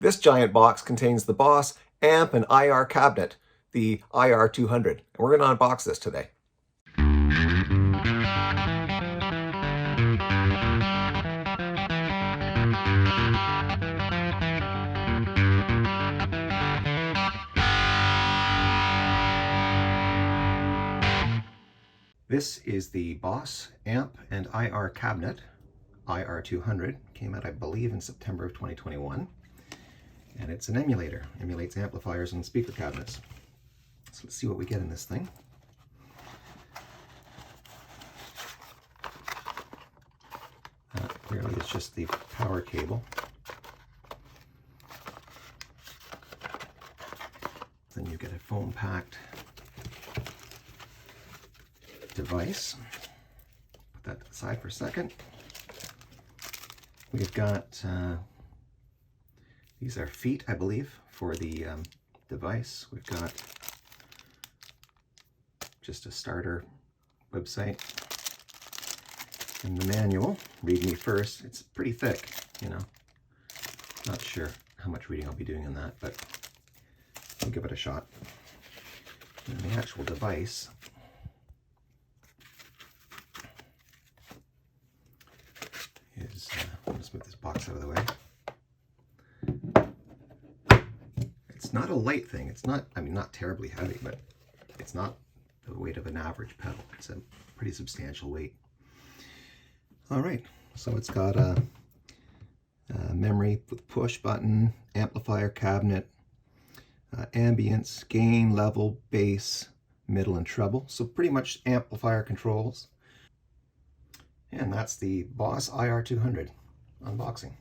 This giant box contains the Boss amp and IR cabinet, the IR-200, and we're going to unbox this today. This is the Boss amp and IR cabinet, IR-200. Came out, I believe, in September of 2021. And it's an emulator, emulates amplifiers and speaker cabinets. So let's see what we get in this thing. Clearly it's just the power cable. Then you get a foam-packed device. Put that aside for a second. We've got, these are feet, I believe, for the device. We've got just a starter website. And the manual, read me first. It's pretty thick, you know. Not sure how much reading I'll be doing in that, but I'll give it a shot. And the actual device is, I'll just move this box out of the way. It's not a light thing. It's not, I mean, not terribly heavy, but it's not the weight of an average pedal. It's a pretty substantial weight. All right, so it's got a memory with push button, amplifier cabinet, ambience, gain, level, bass, middle, and treble. So pretty much amplifier controls. And that's the Boss IR-200 unboxing.